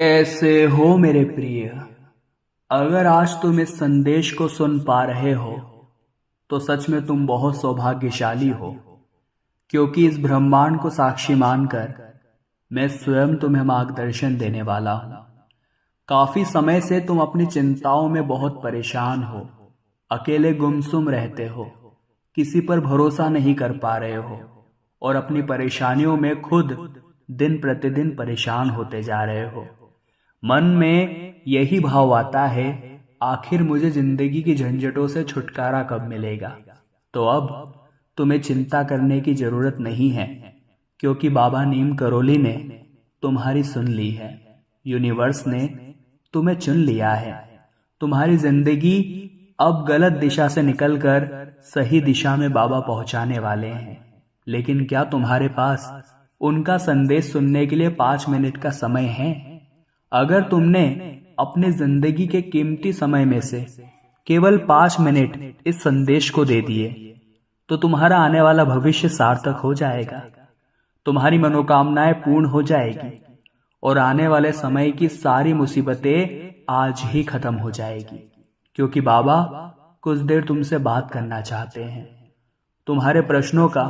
ऐसे हो मेरे प्रिय। अगर आज तुम इस संदेश को सुन पा रहे हो तो सच में तुम बहुत सौभाग्यशाली हो, क्योंकि इस ब्रह्मांड को साक्षी मानकर मैं स्वयं तुम्हें मार्गदर्शन देने वाला हूं। काफी समय से तुम अपनी चिंताओं में बहुत परेशान हो, अकेले गुमसुम रहते हो, किसी पर भरोसा नहीं कर पा रहे हो और अपनी परेशानियों में खुद दिन प्रतिदिन परेशान होते जा रहे हो। मन में यही भाव आता है, आखिर मुझे जिंदगी की झंझटों से छुटकारा कब मिलेगा। तो अब तुम्हें चिंता करने की जरूरत नहीं है, क्योंकि बाबा नीम करोली ने तुम्हारी सुन ली है। यूनिवर्स ने तुम्हें चुन लिया है। तुम्हारी जिंदगी अब गलत दिशा से निकलकर सही दिशा में बाबा पहुंचाने वाले हैं। लेकिन क्या तुम्हारे पास उनका संदेश सुनने के लिए 5 मिनट का समय है? अगर तुमने अपने जिंदगी के कीमती समय में से केवल 5 मिनट इस संदेश को दे दिए तो तुम्हारा आने वाला भविष्य सार्थक हो जाएगा। तुम्हारी मनोकामनाएं पूर्ण हो जाएगी और आने वाले समय की सारी मुसीबतें आज ही खत्म हो जाएगी, क्योंकि बाबा कुछ देर तुमसे बात करना चाहते हैं। तुम्हारे प्रश्नों का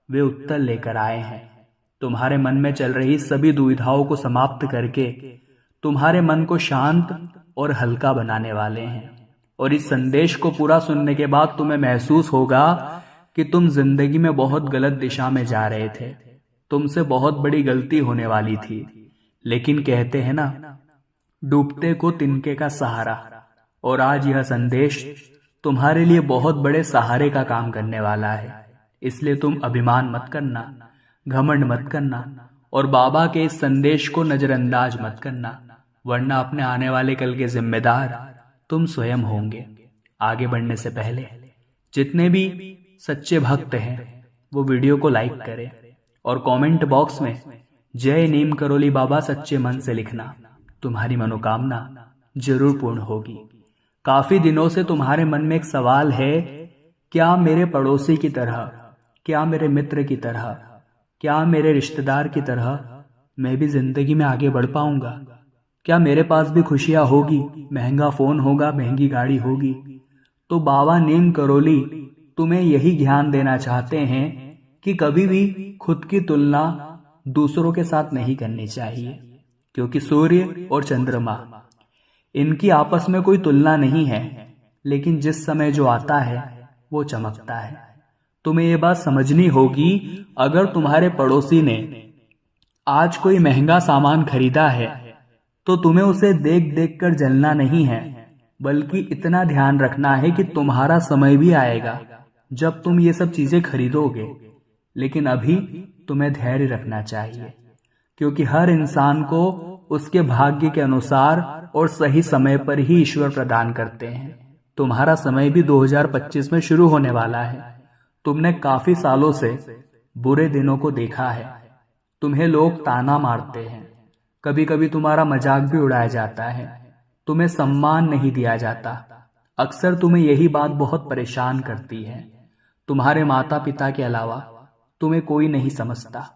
वे उत्तर लेकर आए हैं। तुम्हारे मन में चल रही सभी दुविधाओं को समाप्त करके तुम्हारे मन को शांत और हल्का बनाने वाले हैं। और इस संदेश को पूरा सुनने के बाद तुम्हें महसूस होगा कि तुम जिंदगी में बहुत गलत दिशा में जा रहे थे। तुमसे बहुत बड़ी गलती होने वाली थी, लेकिन कहते हैं ना, डूबते को तिनके का सहारा। और आज यह संदेश तुम्हारे लिए बहुत बड़े सहारे का काम करने वाला है। इसलिए तुम अभिमान मत करना, घमंड मत करना और बाबा के इस संदेश को नजरअंदाज मत करना, वरना अपने आने वाले कल के जिम्मेदार तुम स्वयं होंगे। आगे बढ़ने से पहले जितने भी सच्चे भक्त हैं वो वीडियो को लाइक करें और कमेंट बॉक्स में जय नीम करोली बाबा सच्चे मन से लिखना। तुम्हारी मनोकामना जरूर पूर्ण होगी। काफी दिनों से तुम्हारे मन में एक सवाल है, क्या मेरे पड़ोसी की तरह, क्या मेरे मित्र की तरह, क्या मेरे रिश्तेदार की तरह मैं भी जिंदगी में आगे बढ़ पाऊंगा? क्या मेरे पास भी खुशियां होगी, महंगा फोन होगा, महंगी गाड़ी होगी? तो बाबा नीम करोली तुम्हें यही ज्ञान देना चाहते हैं कि कभी भी खुद की तुलना दूसरों के साथ नहीं करनी चाहिए, क्योंकि सूर्य और चंद्रमा, इनकी आपस में कोई तुलना नहीं है, लेकिन जिस समय जो आता है वो चमकता है। तुम्हें ये बात समझनी होगी, अगर तुम्हारे पड़ोसी ने आज कोई महंगा सामान खरीदा है तो तुम्हें उसे देख देख कर जलना नहीं है, बल्कि इतना ध्यान रखना है कि तुम्हारा समय भी आएगा जब तुम ये सब चीजें खरीदोगे। लेकिन अभी तुम्हें धैर्य रखना चाहिए, क्योंकि हर इंसान को उसके भाग्य के अनुसार और सही समय पर ही ईश्वर प्रदान करते हैं। तुम्हारा समय भी 2025 में शुरू होने वाला है। तुमने काफी सालों से बुरे दिनों को देखा है। तुम्हें लोग ताना मारते हैं, कभी कभी तुम्हारा मजाक भी उड़ाया जाता है, तुम्हें सम्मान नहीं दिया जाता। अक्सर तुम्हें यही बात बहुत परेशान करती है। तुम्हारे माता पिता के अलावा तुम्हें कोई नहीं समझता।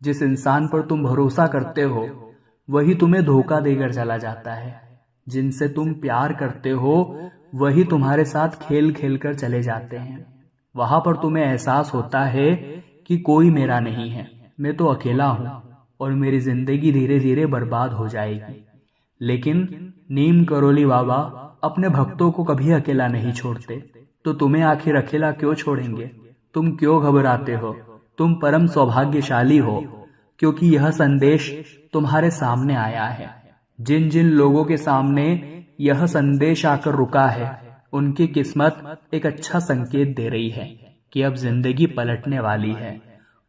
जिस इंसान पर तुम भरोसा करते हो वही तुम्हें धोखा देकर चला जाता है। जिनसे तुम प्यार करते हो वही तुम्हारे साथ खेल खेल कर चले जाते हैं। वहां पर तुम्हें एहसास होता है कि कोई मेरा नहीं है, मैं तो अकेला हूं और मेरी जिंदगी धीरे धीरे बर्बाद हो जाएगी। लेकिन नीम करोली बाबा अपने भक्तों को कभी अकेला नहीं छोड़ते, तो तुम्हें आखिर अकेला क्यों छोड़ेंगे? तुम क्यों घबराते हो? तुम परम सौभाग्यशाली हो, क्योंकि यह संदेश तुम्हारे सामने आया है। जिन जिन लोगों के सामने यह संदेश आकर रुका है, उनकी किस्मत एक अच्छा संकेत दे रही है कि अब जिंदगी पलटने वाली है,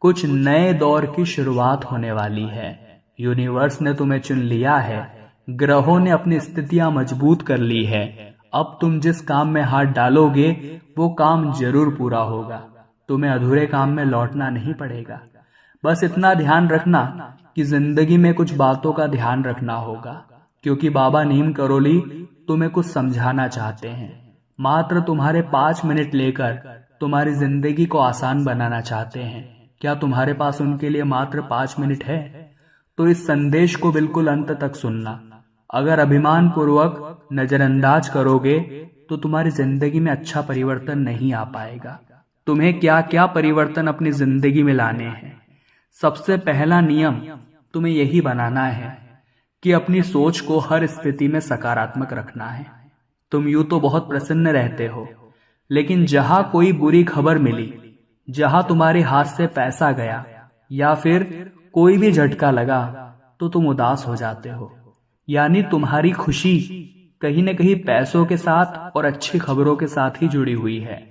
कुछ नए दौर की शुरुआत होने वाली है। यूनिवर्स ने तुम्हें चुन लिया है, ग्रहों ने अपनी स्थितियां मजबूत कर ली है। अब तुम जिस काम में हाथ डालोगे वो काम जरूर पूरा होगा। तुम्हें अधूरे काम में लौटना नहीं पड़ेगा। बस इतना ध्यान रखना कि जिंदगी में कुछ बातों का ध्यान रखना होगा, क्योंकि बाबा नीम करोली तुम्हें कुछ समझाना चाहते हैं। मात्र तुम्हारे 5 मिनट लेकर तुम्हारी जिंदगी को आसान बनाना चाहते हैं। क्या तुम्हारे पास उनके लिए मात्र 5 मिनट है? तो इस संदेश को बिल्कुल अंत तक सुनना। अगर अभिमान पूर्वक नजरअंदाज करोगे तो तुम्हारी जिंदगी में अच्छा परिवर्तन नहीं आ पाएगा। तुम्हें क्या क्या परिवर्तन अपनी जिंदगी में लाने हैं। सबसे पहला नियम तुम्हें यही बनाना है कि अपनी सोच को हर स्थिति में सकारात्मक रखना है। तुम यूं तो बहुत प्रसन्न रहते हो, लेकिन जहां कोई बुरी खबर मिली, जहां तुम्हारे हाथ से पैसा गया या फिर कोई भी झटका लगा तो तुम उदास हो जाते हो। यानी तुम्हारी खुशी कहीं न कहीं पैसों के साथ और अच्छी खबरों के साथ ही जुड़ी हुई है।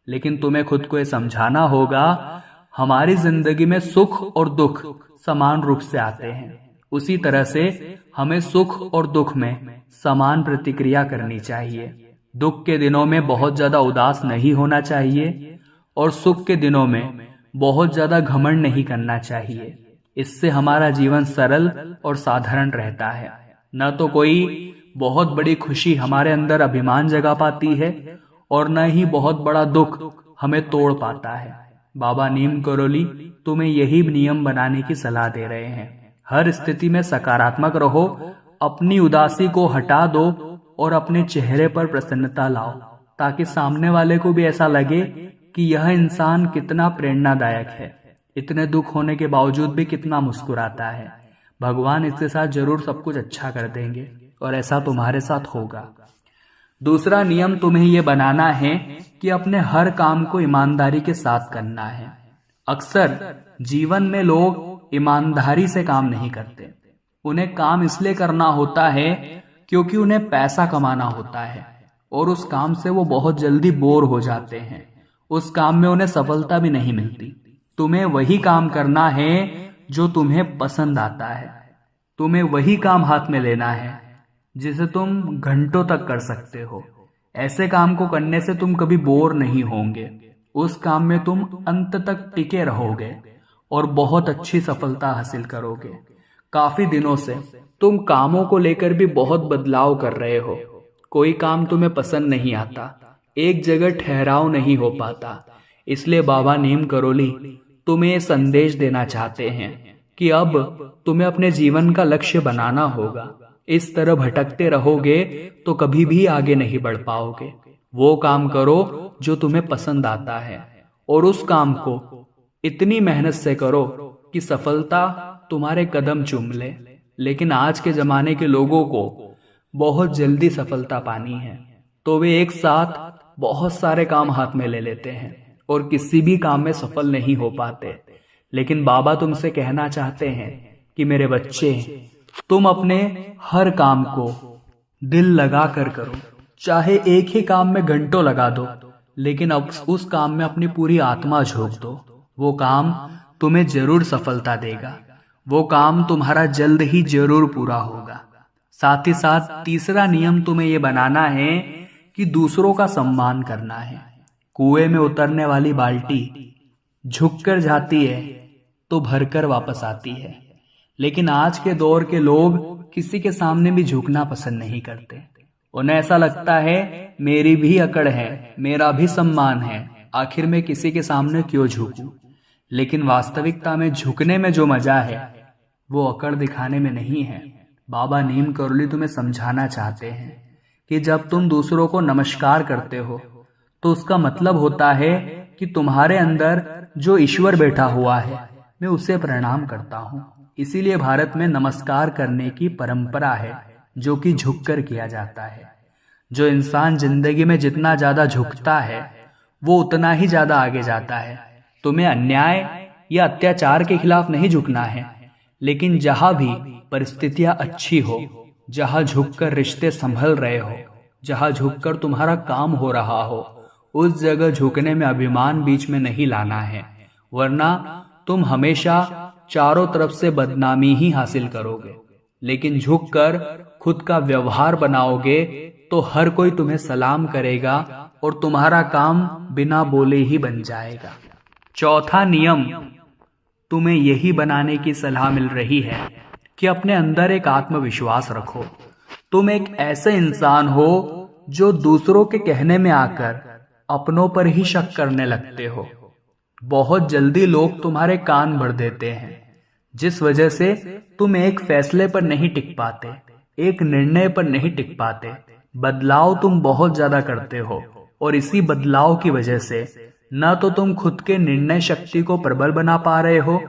लेकिन तुम्हें खुद को ये समझाना होगा, हमारी जिंदगी में सुख और दुख समान रूप से आते हैं। उसी तरह से हमें सुख और दुख में समान प्रतिक्रिया करनी चाहिए। दुख के दिनों में बहुत ज्यादा उदास नहीं होना चाहिए और सुख के दिनों में बहुत ज्यादा घमंड नहीं करना चाहिए। इससे हमारा जीवन सरल और साधारण रहता है। न तो कोई बहुत बड़ी खुशी हमारे अंदर अभिमान जगा पाती है और न ही बहुत बड़ा दुख हमें तोड़ पाता है। बाबा नीम करोली तुम्हें यही नियम बनाने की सलाह दे रहे हैं। हर स्थिति में सकारात्मक रहो, अपनी उदासी को हटा दो और अपने चेहरे पर प्रसन्नता लाओ, ताकि सामने वाले को भी ऐसा लगे कि यह इंसान कितना प्रेरणादायक है, इतने दुख होने के बावजूद भी कितना मुस्कुराता है। भगवान इसके साथ जरूर सब कुछ अच्छा कर देंगे और ऐसा तुम्हारे साथ होगा। दूसरा नियम तुम्हें यह बनाना है कि अपने हर काम को ईमानदारी के साथ करना है। अक्सर जीवन में लोग ईमानदारी से काम नहीं करते। उन्हें काम इसलिए करना होता है क्योंकि उन्हें पैसा कमाना होता है और उस काम से वो बहुत जल्दी बोर हो जाते हैं। उस काम में उन्हें सफलता भी नहीं मिलती। तुम्हें वही काम करना है जो तुम्हें पसंद आता है। तुम्हें वही काम हाथ में लेना है जिसे तुम घंटों तक कर सकते हो। ऐसे काम को करने से तुम कभी बोर नहीं होंगे। उस काम में तुम अंत तक टिके रहोगे और बहुत अच्छी सफलता हासिल करोगे। काफी दिनों से तुम कामों को लेकर भी बहुत बदलाव कर रहे हो। कोई काम तुम्हें पसंद नहीं आता, एक जगह ठहराव नहीं हो पाता। इसलिए बाबा नीम करोली तुम्हें संदेश देना चाहते हैं कि अब तुम्हें अपने जीवन का लक्ष्य बनाना होगा। इस तरह भटकते रहोगे तो कभी भी आगे नहीं बढ़ पाओगे। वो काम करो जो तुम्हें पसंद आता है और उस काम को इतनी मेहनत से करो कि सफलता तुम्हारे कदम चूम ले। लेकिन आज के जमाने के लोगों को बहुत जल्दी सफलता पानी है, तो वे एक साथ बहुत सारे काम हाथ में ले लेते हैं और किसी भी काम में सफल नहीं हो पाते। लेकिन बाबा तुमसे कहना चाहते हैं कि मेरे बच्चे, तुम अपने हर काम को दिल लगा कर करो। चाहे एक ही काम में घंटों लगा दो, लेकिन अब उस काम में अपनी पूरी आत्मा झोंक दो। वो काम तुम्हें जरूर सफलता देगा। वो काम तुम्हारा जल्द ही जरूर पूरा होगा। साथ ही साथ तीसरा नियम तुम्हें ये बनाना है कि दूसरों का सम्मान करना है। कुएं में उतरने वाली बाल्टी झुककर जाती है तो भरकर वापस आती है। लेकिन आज के दौर के लोग किसी के सामने भी झुकना पसंद नहीं करते। उन्हें ऐसा लगता है मेरी भी अकड़ है, मेरा भी सम्मान है, आखिर में किसी के सामने क्यों झुकूं। लेकिन वास्तविकता में झुकने में जो मजा है वो अकड़ दिखाने में नहीं है। बाबा नीम करोली तुम्हें समझाना चाहते हैं कि जब तुम दूसरों को नमस्कार करते हो तो उसका मतलब होता है कि तुम्हारे अंदर जो ईश्वर बैठा हुआ है मैं उसे प्रणाम करता हूँ। इसीलिए भारत में नमस्कार करने की परंपरा है जो कि झुककर किया जाता है। जो इंसान जिंदगी में जितना ज्यादा झुकता है वो उतना ही ज्यादा आगे जाता है। तुम्हें अन्याय या अत्याचार के खिलाफ नहीं झुकना है, लेकिन जहां भी परिस्थितियां अच्छी हो, जहां झुककर रिश्ते संभल रहे हो, जहां झुककर तुम्हारा काम हो रहा हो, उस जगह झुकने में अभिमान बीच में नहीं लाना है, वरना तुम हमेशा चारों तरफ से बदनामी ही हासिल करोगे। लेकिन झुककर खुद का व्यवहार बनाओगे तो हर कोई तुम्हें सलाम करेगा और तुम्हारा काम बिना बोले ही बन जाएगा। चौथा नियम तुम्हें यही बनाने की सलाह मिल रही है कि अपने अंदर एक आत्मविश्वास रखो। तुम एक ऐसे इंसान हो जो दूसरों के कहने में आकर अपनों पर ही शक करने लगते हो। बहुत जल्दी लोग तुम्हारे कान भर देते हैं। जिस वजह से तुम एक फैसले पर नहीं टिक पाते, एक निर्णय पर नहीं टिक पाते। बदलाव तुम बहुत ज्यादा करते हो और इसी बदलाव की वजह से न तो तुम खुद के निर्णय शक्ति को प्रबल बना पा रहे हो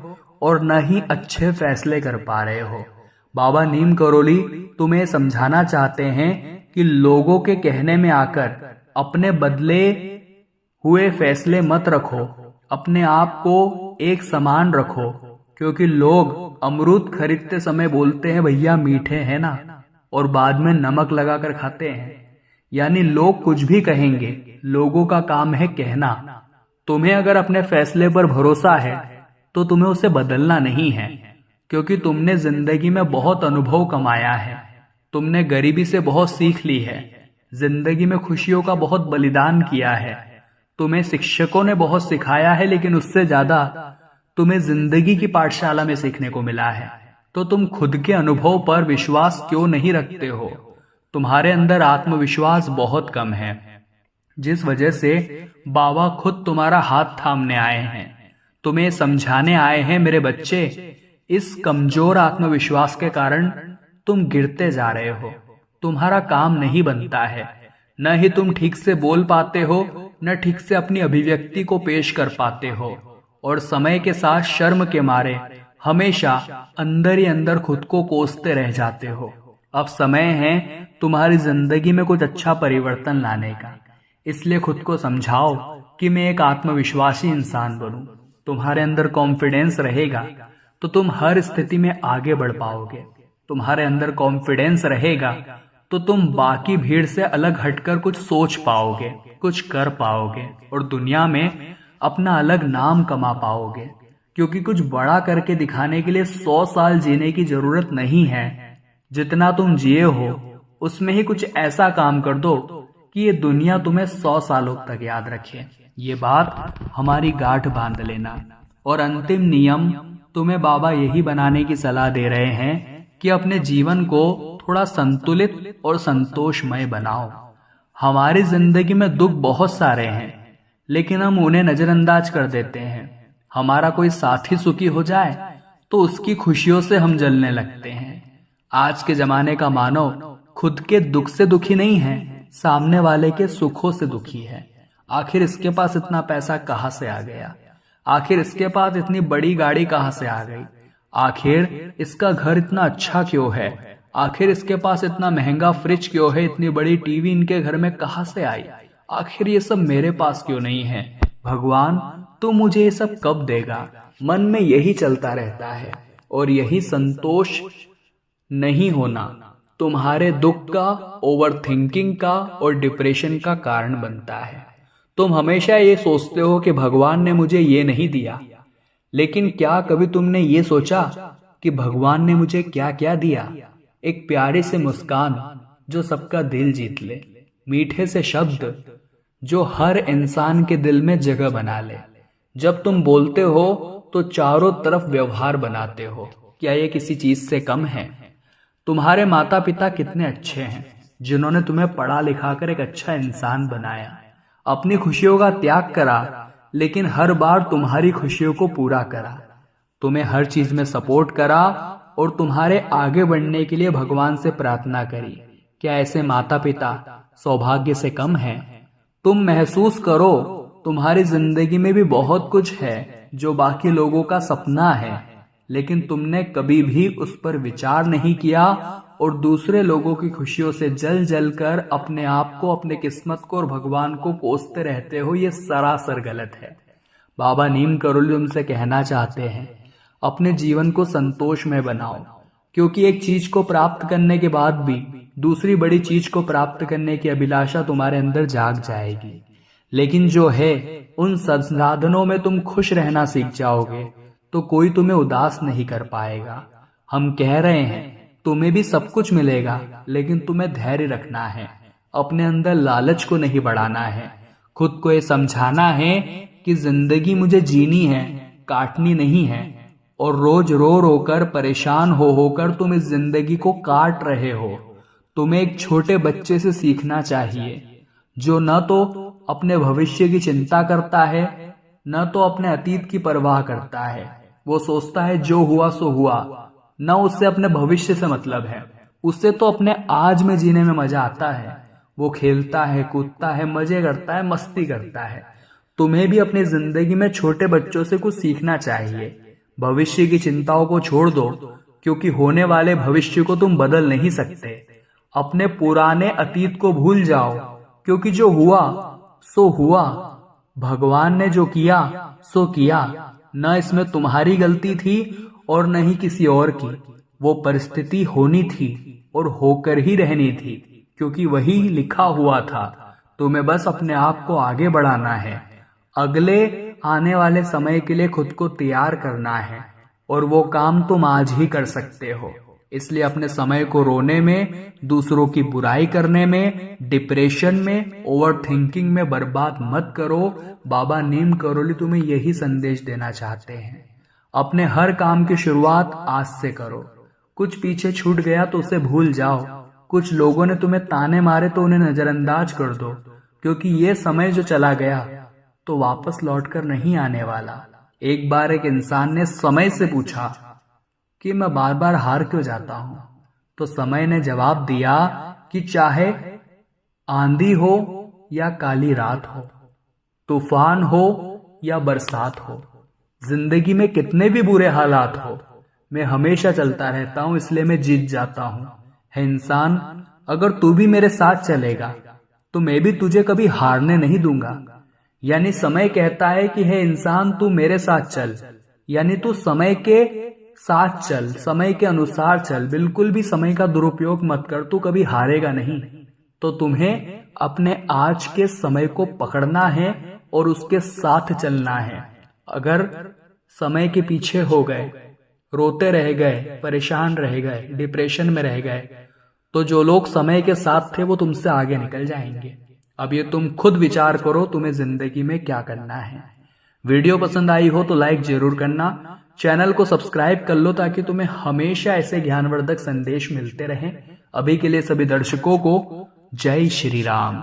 और न ही अच्छे फैसले कर पा रहे हो। बाबा नीम करोली तुम्हें समझाना चाहते हैं कि लोगों के कहने में आकर अपने बदले हुए फैसले मत रखो, अपने आप को एक समान रखो, क्योंकि लोग अमरूद खरीदते समय बोलते हैं भैया मीठे हैं ना, और बाद में नमक लगाकर खाते हैं। यानी लोग कुछ भी कहेंगे, लोगों का काम है कहना। तुम्हें अगर अपने फैसले पर भरोसा है तो तुम्हें उसे बदलना नहीं है, क्योंकि तुमने जिंदगी में बहुत अनुभव कमाया है, तुमने गरीबी से बहुत सीख ली है, जिंदगी में खुशियों का बहुत बलिदान किया है, तुम्हें शिक्षकों ने बहुत सिखाया है, लेकिन उससे ज्यादा तुम्हें जिंदगी की पाठशाला में सीखने को मिला है। तो तुम खुद के अनुभव पर विश्वास क्यों नहीं रखते हो? तुम्हारे अंदर आत्मविश्वास बहुत कम है, जिस वजह से बाबा खुद तुम्हारा हाथ थामने आए हैं, तुम्हें समझाने आए हैं मेरे बच्चे, इस कमजोर आत्मविश्वास के कारण तुम गिरते जा रहे हो, तुम्हारा काम नहीं बनता है, न ही तुम ठीक से बोल पाते हो, न ठीक से अपनी अभिव्यक्ति को पेश कर पाते हो, और समय के साथ शर्म के मारे हमेशा अंदर ही अंदर खुद को कोसते रह जाते हो। अब समय है तुम्हारी जिंदगी में कुछ अच्छा परिवर्तन लाने का, इसलिए खुद को समझाओ कि मैं एक आत्मविश्वासी इंसान बनूं। तुम्हारे अंदर कॉन्फिडेंस रहेगा तो तुम हर स्थिति में आगे बढ़ पाओगे। तुम्हारे अंदर कॉन्फिडेंस रहेगा तो तुम बाकी भीड़ से अलग हटकर कुछ सोच पाओगे, कुछ कर पाओगे और दुनिया में अपना अलग नाम कमा पाओगे। क्योंकि कुछ बड़ा करके दिखाने के लिए 100 साल जीने की जरूरत नहीं है। जितना तुम जिए हो उसमें ही कुछ ऐसा काम कर दो कि ये दुनिया तुम्हें 100 सालों तक याद रखे। ये बात हमारी गांठ बांध लेना। और अंतिम नियम तुम्हें बाबा यही बनाने की सलाह दे रहे हैं कि अपने जीवन को थोड़ा संतुलित और संतोषमय बनाओ। हमारी जिंदगी में दुख बहुत सारे हैं, लेकिन हम उन्हें नजरअंदाज कर देते हैं। हमारा कोई साथी सुखी हो जाए तो उसकी खुशियों से हम जलने लगते हैं। आज के जमाने का मानव खुद के दुख से दुखी नहीं है, सामने वाले के सुखों से दुखी है। आखिर इसके पास इतना पैसा कहाँ से आ गया? आखिर इसके पास इतनी बड़ी गाड़ी कहाँ से आ गई? आखिर इसका घर इतना अच्छा क्यों है? आखिर इसके पास इतना महंगा फ्रिज क्यों है? इतनी बड़ी टीवी इनके घर में कहाँ से आई? आखिर ये सब मेरे पास क्यों नहीं है? भगवान तू मुझे ये सब कब देगा? मन में यही चलता रहता है और यही संतोष नहीं होना तुम्हारे दुख का, ओवरथिंकिंग का और डिप्रेशन का कारण बनता है। तुम हमेशा ये सोचते हो कि भगवान ने मुझे ये नहीं दिया, लेकिन क्या कभी तुमने ये सोचा कि भगवान ने मुझे क्या क्या दिया? एक प्यारी से मुस्कान जो सबका दिल जीत ले, मीठे से शब्द जो हर इंसान के दिल में जगह बना ले। जब तुम बोलते हो तो चारों तरफ व्यवहार बनाते हो। क्या ये किसी चीज से कम है? तुम्हारे माता पिता कितने अच्छे हैं, जिन्होंने तुम्हें पढ़ा लिखा कर एक अच्छा इंसान बनाया, अपनी खुशियों का त्याग करा, लेकिन हर बार तुम्हारी खुशियों को पूरा करा, तुम्हें हर चीज में सपोर्ट करा और तुम्हारे आगे बढ़ने के लिए भगवान से प्रार्थना करी। क्या ऐसे माता पिता सौभाग्य से कम हैं? तुम महसूस करो तुम्हारी जिंदगी में भी बहुत कुछ है जो बाकी लोगों का सपना है, लेकिन तुमने कभी भी उस पर विचार नहीं किया और दूसरे लोगों की खुशियों से जल जल कर अपने आप को, अपने किस्मत को और भगवान को कोसते रहते हो। ये सरासर गलत है। बाबा नीम करोली उनसे कहना चाहते हैं अपने जीवन को संतोष में बनाओ, क्योंकि एक चीज को प्राप्त करने के बाद भी दूसरी बड़ी चीज को प्राप्त करने की अभिलाषा तुम्हारे अंदर जाग जाएगी। लेकिन जो है उन संसाधनों में तुम खुश रहना सीख जाओगे तो कोई तुम्हें उदास नहीं कर पाएगा। हम कह रहे हैं तुम्हें भी सब कुछ मिलेगा, लेकिन तुम्हें धैर्य रखना है, अपने अंदर लालच को नहीं बढ़ाना है, खुद को ये समझाना है कि जिंदगी मुझे जीनी है, काटनी नहीं है। और रोज रो रो कर, परेशान हो होकर तुम इस जिंदगी को काट रहे हो। तुम्हें एक छोटे बच्चे से सीखना चाहिए जो न तो अपने भविष्य की चिंता करता है, न तो अपने अतीत की परवाह करता है, वो सोचता है जो हुआ सो हुआ, न उससे अपने भविष्य से मतलब है। उससे तो अपने आज में जीने में मजा आता है। वो खेलता है, कूदता है, मजे करता है, मस्ती करता है। तुम्हें भी अपनी जिंदगी में छोटे बच्चों से कुछ सीखना चाहिए। भविष्य की चिंताओं को छोड़ दो, क्योंकि होने वाले भविष्य को तुम बदल नहीं सकते। अपने पुराने अतीत को भूल जाओ, क्योंकि जो हुआ सो हुआ। भगवान ने जो किया सो किया। न इसमें तुम्हारी गलती थी और न ही किसी और की। वो परिस्थिति होनी थी और होकर ही रहनी थी, क्योंकि वही लिखा हुआ था। तुम्हें बस अपने आप को आगे बढ़ाना है। अगले आने वाले समय के लिए खुद को तैयार करना है, और वो काम तुम आज ही कर सकते हो। इसलिए अपने समय को रोने में, दूसरों की बुराई करने में, डिप्रेशन में, ओवर थिंकिंग में बर्बाद मत करो। बाबा नीम करोली तुम्हें यही संदेश देना चाहते हैं। अपने हर काम की शुरुआत आज से करो। कुछ पीछे छूट गया तो उसे भूल जाओ। कुछ लोगों ने तुम्हें ताने मारे तो उन्हें नजरअंदाज कर दो, क्योंकि ये समय जो चला गया तो वापस लौटकर नहीं आने वाला। एक बार एक इंसान ने समय से पूछा कि मैं बार बार हार क्यों जाता हूं, तो समय ने जवाब दिया कि चाहे आंधी हो या काली रात हो, तूफान हो या बरसात हो, जिंदगी में कितने भी बुरे हालात हो, मैं हमेशा चलता रहता हूं, इसलिए मैं जीत जाता हूं। है इंसान, अगर तू भी मेरे साथ चलेगा तो मैं भी तुझे कभी हारने नहीं दूंगा। यानी समय कहता है कि हे इंसान, तू मेरे साथ चल, यानी तू समय के साथ चल, समय के अनुसार चल, बिल्कुल भी समय का दुरुपयोग मत कर, तू कभी हारेगा नहीं। तो तुम्हें अपने आज के समय को पकड़ना है और उसके साथ चलना है। अगर समय के पीछे हो गए, रोते रह गए, परेशान रह गए, डिप्रेशन में रह गए, तो जो लोग समय के साथ थे वो तुमसे आगे निकल जाएंगे। अब ये तुम खुद विचार करो, तुम्हें जिंदगी में क्या करना है। वीडियो पसंद आई हो तो लाइक जरूर करना, चैनल को सब्सक्राइब कर लो ताकि तुम्हें हमेशा ऐसे ज्ञानवर्धक संदेश मिलते रहें। अभी के लिए सभी दर्शकों को जय श्री राम।